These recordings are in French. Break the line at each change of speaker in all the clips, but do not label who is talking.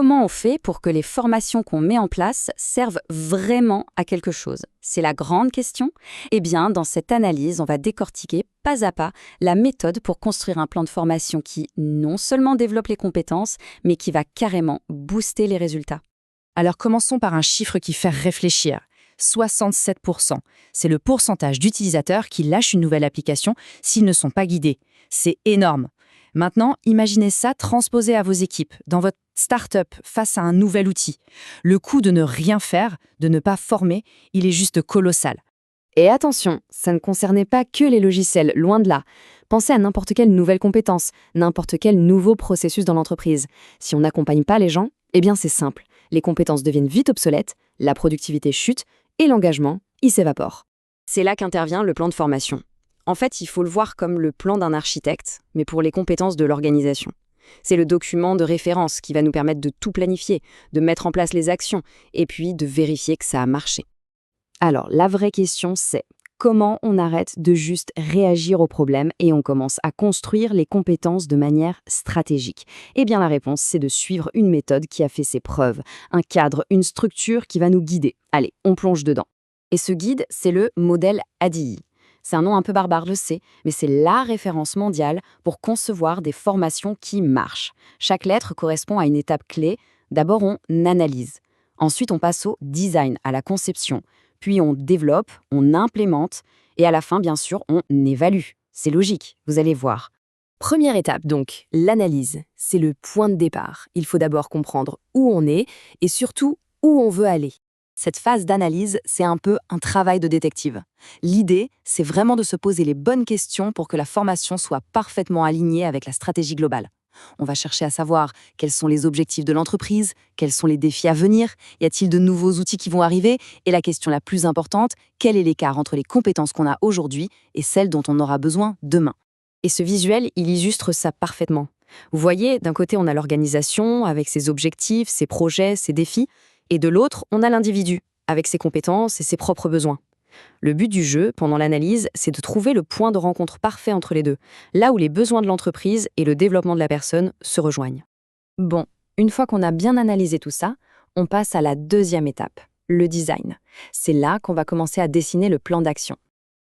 Comment on fait pour que les formations qu'on met en place servent vraiment à quelque chose? C'est la grande question. Eh bien, dans cette analyse, on va décortiquer pas à pas la méthode pour construire un plan de formation qui non seulement développe les compétences, mais qui va carrément booster les résultats.
Alors commençons par un chiffre qui fait réfléchir. 67%. C'est le pourcentage d'utilisateurs qui lâchent une nouvelle application s'ils ne sont pas guidés. C'est énorme. Maintenant, imaginez ça transposé à vos équipes, dans votre start-up, face à un nouvel outil. Le coût de ne rien faire, de ne pas former, il est juste colossal.
Et attention, ça ne concernait pas que les logiciels, loin de là. Pensez à n'importe quelle nouvelle compétence, n'importe quel nouveau processus dans l'entreprise. Si on n'accompagne pas les gens, eh bien c'est simple. Les compétences deviennent vite obsolètes, la productivité chute et l'engagement, il s'évapore. C'est là qu'intervient le plan de formation. En fait, il faut le voir comme le plan d'un architecte, mais pour les compétences de l'organisation. C'est le document de référence qui va nous permettre de tout planifier, de mettre en place les actions, et puis de vérifier que ça a marché. Alors, la vraie question, c'est comment on arrête de juste réagir aux problèmes et on commence à construire les compétences de manière stratégique? Eh bien, la réponse, c'est de suivre une méthode qui a fait ses preuves, un cadre, une structure qui va nous guider. Allez, on plonge dedans. Et ce guide, c'est le modèle ADI. C'est un nom un peu barbare, je sais, mais c'est la référence mondiale pour concevoir des formations qui marchent. Chaque lettre correspond à une étape clé. D'abord, on analyse. Ensuite, on passe au design, à la conception. Puis, on développe, on implémente. Et à la fin, bien sûr, on évalue. C'est logique, vous allez voir.
Première étape donc, l'analyse. C'est le point de départ. Il faut d'abord comprendre où on est et surtout où on veut aller. Cette phase d'analyse, c'est un peu un travail de détective. L'idée, c'est vraiment de se poser les bonnes questions pour que la formation soit parfaitement alignée avec la stratégie globale. On va chercher à savoir quels sont les objectifs de l'entreprise, quels sont les défis à venir, y a-t-il de nouveaux outils qui vont arriver, et la question la plus importante, quel est l'écart entre les compétences qu'on a aujourd'hui et celles dont on aura besoin demain.
Et ce visuel, il illustre ça parfaitement. Vous voyez, d'un côté, on a l'organisation avec ses objectifs, ses projets, ses défis, et de l'autre, on a l'individu, avec ses compétences et ses propres besoins. Le but du jeu, pendant l'analyse, c'est de trouver le point de rencontre parfait entre les deux, là où les besoins de l'entreprise et le développement de la personne se rejoignent. Bon, une fois qu'on a bien analysé tout ça, on passe à la deuxième étape, le design. C'est là qu'on va commencer à dessiner le plan d'action.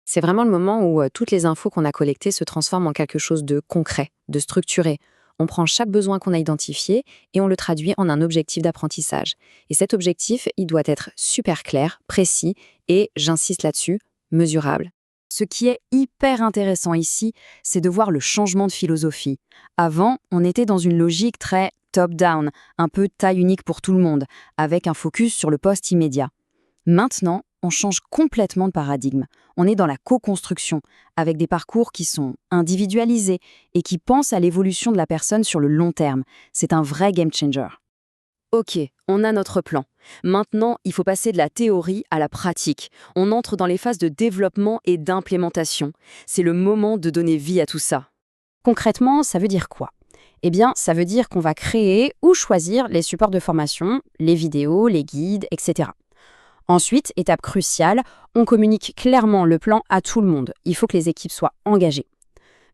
C'est vraiment le moment où toutes les infos qu'on a collectées se transforment en quelque chose de concret, de structuré. On prend chaque besoin qu'on a identifié et on le traduit en un objectif d'apprentissage. Et cet objectif, il doit être super clair, précis et, j'insiste là-dessus, mesurable. Ce qui est hyper intéressant ici, c'est de voir le changement de philosophie. Avant, on était dans une logique très top-down, un peu taille unique pour tout le monde, avec un focus sur le poste immédiat. Maintenant, on change complètement de paradigme. On est dans la co-construction, avec des parcours qui sont individualisés et qui pensent à l'évolution de la personne sur le long terme. C'est un vrai game changer. Ok, on a notre plan. Maintenant, il faut passer de la théorie à la pratique. On entre dans les phases de développement et d'implémentation. C'est le moment de donner vie à tout ça. Concrètement, ça veut dire quoi? Eh bien, ça veut dire qu'on va créer ou choisir les supports de formation, les vidéos, les guides, etc. Ensuite, étape cruciale, on communique clairement le plan à tout le monde. Il faut que les équipes soient engagées.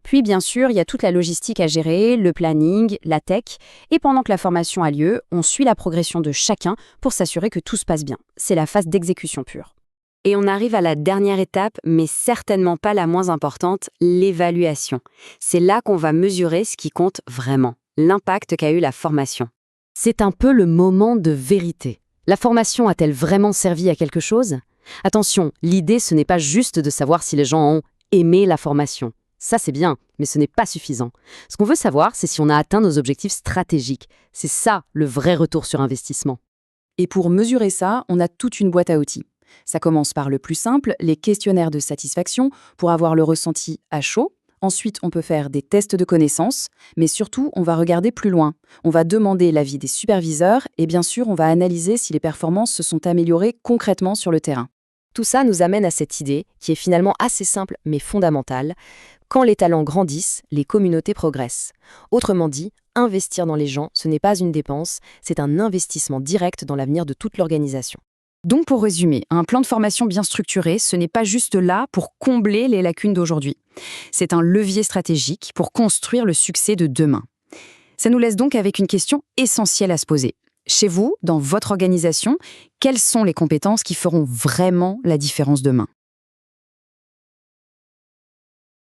Puis, bien sûr, il y a toute la logistique à gérer, le planning, la tech. Et pendant que la formation a lieu, on suit la progression de chacun pour s'assurer que tout se passe bien. C'est la phase d'exécution pure. Et on arrive à la dernière étape, mais certainement pas la moins importante, l'évaluation. C'est là qu'on va mesurer ce qui compte vraiment, l'impact qu'a eu la formation. C'est un peu le moment de vérité. La formation a-t-elle vraiment servi à quelque chose? Attention, l'idée, ce n'est pas juste de savoir si les gens ont aimé la formation. Ça, c'est bien, mais ce n'est pas suffisant. Ce qu'on veut savoir, c'est si on a atteint nos objectifs stratégiques. C'est ça, le vrai retour sur investissement.
Et pour mesurer ça, on a toute une boîte à outils. Ça commence par le plus simple, les questionnaires de satisfaction, pour avoir le ressenti à chaud. Ensuite, on peut faire des tests de connaissances, mais surtout, on va regarder plus loin. On va demander l'avis des superviseurs et bien sûr, on va analyser si les performances se sont améliorées concrètement sur le terrain.
Tout ça nous amène à cette idée, qui est finalement assez simple mais fondamentale. Quand les talents grandissent, les communautés progressent. Autrement dit, investir dans les gens, ce n'est pas une dépense, c'est un investissement direct dans l'avenir de toute l'organisation.
Donc pour résumer, un plan de formation bien structuré, ce n'est pas juste là pour combler les lacunes d'aujourd'hui. C'est un levier stratégique pour construire le succès de demain. Ça nous laisse donc avec une question essentielle à se poser. Chez vous, dans votre organisation, quelles sont les compétences qui feront vraiment la différence demain ?